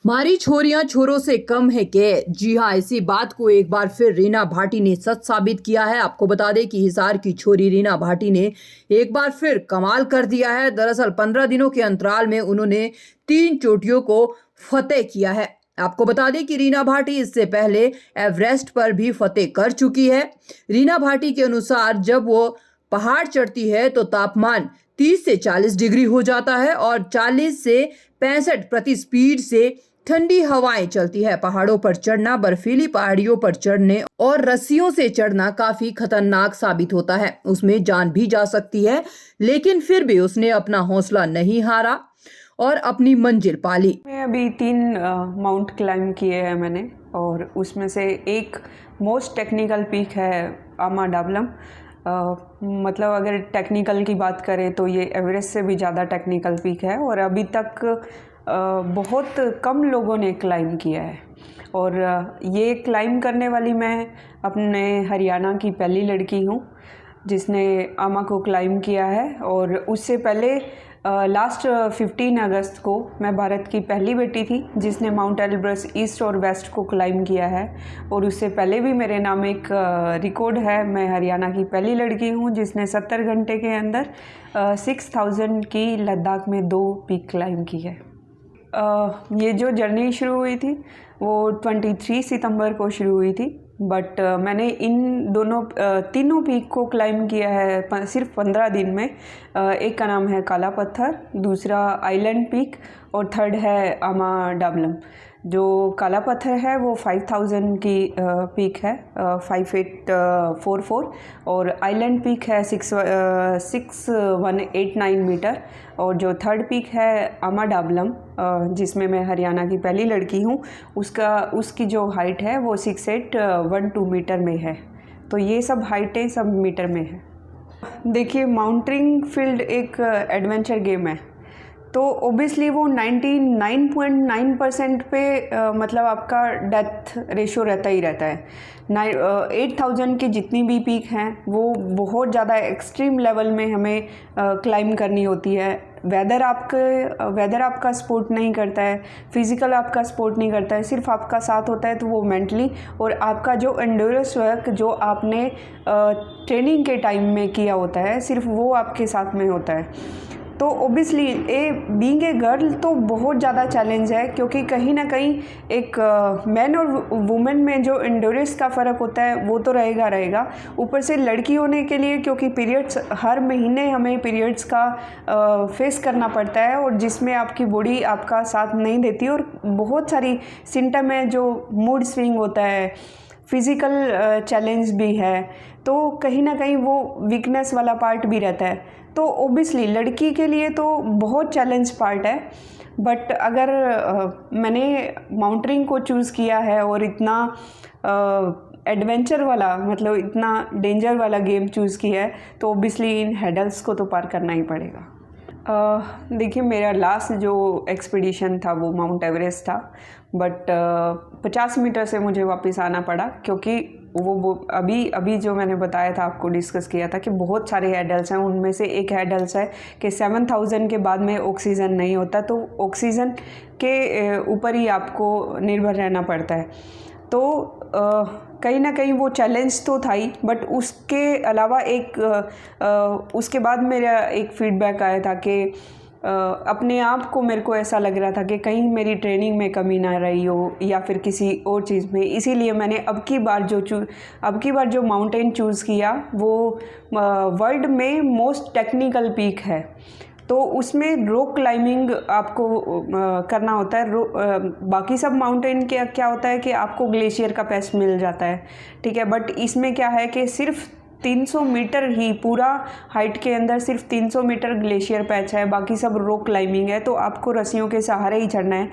हमारी छोरियां छोरों से कम है क्या? जी हाँ, इसी बात को एक बार फिर रीना भाटी ने सच साबित किया है। आपको बता दें कि हिसार की छोरी रीना भाटी ने एक बार फिर कमाल कर दिया है। दरअसल 15 दिनों के अंतराल में उन्होंने 3 चोटियों को फतेह किया है। आपको बता दें कि रीना भाटी इससे पहले एवरेस्ट पर भी फतेह कर चुकी है। रीना भाटी के अनुसार जब वो पहाड़ चढ़ती है तो तापमान 30 से 40 डिग्री हो जाता है और 40 से 65 प्रति स्पीड से ठंडी हवाएं चलती है। पहाड़ों पर चढ़ना, बर्फीली पहाड़ियों पर चढ़ने और रस्सियों से चढ़ना काफी खतरनाक साबित होता है। उसमें जान भी जा सकती है, लेकिन फिर भी उसने अपना हौसला नहीं हारा और अपनी मंजिल पाली। मैं अभी 3 माउंट क्लाइंब किए हैं मैंने, और उसमें से एक मोस्ट टेक्निकल पीक है आमा डाबलम। मतलब अगर टेक्निकल की बात करें तो ये एवरेस्ट से भी ज़्यादा टेक्निकल पीक है, और अभी तक बहुत कम लोगों ने क्लाइंब किया है। और ये क्लाइंब करने वाली मैं अपने हरियाणा की पहली लड़की हूँ जिसने आमा को क्लाइंब किया है। और उससे पहले लास्ट 15 अगस्त को मैं भारत की पहली बेटी थी जिसने माउंट एल्ब्रस ईस्ट और वेस्ट को क्लाइंब किया है। और उससे पहले भी मेरे नाम एक रिकॉर्ड है। मैं हरियाणा की पहली लड़की हूँ जिसने 70 घंटे के अंदर 6000 की लद्दाख में 2 पीक क्लाइंब की है। ये जो जर्नी शुरू हुई थी वो 23 सितंबर को शुरू हुई थी, बट मैंने इन तीनों पीक को क्लाइंब किया है सिर्फ 15 दिन में। एक का नाम है काला पत्थर, दूसरा आइलैंड पीक और थर्ड है आमा डाबलम। जो काला पत्थर है वो 5000 की पीक है, 5844, और आइलैंड पीक है 6189 मीटर। और जो थर्ड पीक है आमा डाबलम, जिसमें मैं हरियाणा की पहली लड़की हूँ, उसकी जो हाइट है वो 6812 मीटर में है। तो ये सब हाइटें सब मीटर में है। देखिए, माउंटेनिंग फील्ड एक एडवेंचर गेम है, तो ओबियसली वो 99.9% पे मतलब आपका डेथ रेशो रहता ही रहता है। 8000 की जितनी भी पीक हैं वो बहुत ज़्यादा एक्सट्रीम लेवल में हमें क्लाइंब करनी होती है। वेदर आपका सपोर्ट नहीं करता है, फिज़िकल आपका सपोर्ट नहीं करता है, सिर्फ आपका साथ होता है तो वो मेंटली, और आपका जो एंड्योरेंस वर्क जो आपने ट्रेनिंग के टाइम में किया होता है सिर्फ वो आपके साथ में होता है। तो ओबियसली बीइंग ए गर्ल तो बहुत ज़्यादा चैलेंज है, क्योंकि कहीं ना कहीं एक मैन और वुमेन में जो एंड्योरेंस का फ़र्क होता है वो तो रहेगा। ऊपर से लड़की होने के लिए, क्योंकि पीरियड्स हर महीने हमें पीरियड्स का फेस करना पड़ता है, और जिसमें आपकी बॉडी आपका साथ नहीं देती, और बहुत सारी सिम्टम है, जो मूड स्विंग होता है, फिज़िकल चैलेंज भी है, तो कहीं ना कहीं वो वीकनेस वाला पार्ट भी रहता है। तो ओबियसली लड़की के लिए तो बहुत चैलेंज पार्ट है। बट अगर मैंने माउंटेनिंग को चूज़ किया है और इतना एडवेंचर वाला, मतलब इतना डेंजर वाला गेम चूज़ किया है, तो ओबियसली इन हैडल्स को तो पार करना ही पड़ेगा। देखिए, मेरा लास्ट जो एक्सपीडिशन था वो माउंट एवरेस्ट था, बट 50 मीटर से मुझे वापस आना पड़ा, क्योंकि वो अभी जो मैंने बताया था, आपको डिस्कस किया था कि बहुत सारे हैडल्स हैं। उनमें से एक हैडल्स है कि 7000 के बाद में ऑक्सीजन नहीं होता, तो ऑक्सीजन के ऊपर ही आपको निर्भर रहना पड़ता है। तो कहीं ना कहीं वो चैलेंज तो था ही, बट उसके अलावा उसके बाद मेरा एक फीडबैक आया था कि अपने आप को मेरे को ऐसा लग रहा था कि कहीं मेरी ट्रेनिंग में कमी ना रही हो या फिर किसी और चीज़ में। इसीलिए मैंने अब की बार जो माउंटेन चूज़ किया वो वर्ल्ड में मोस्ट टेक्निकल पीक है। तो उसमें रॉक क्लाइंबिंग आपको करना होता है। बाकी सब माउंटेन के क्या होता है कि आपको ग्लेशियर का पैच मिल जाता है, ठीक है, बट इसमें क्या है कि सिर्फ 300 मीटर ही, पूरा हाइट के अंदर सिर्फ 300 मीटर ग्लेशियर पैच है, बाकी सब रॉक क्लाइंबिंग है। तो आपको रस्सियों के सहारे ही चढ़ना है।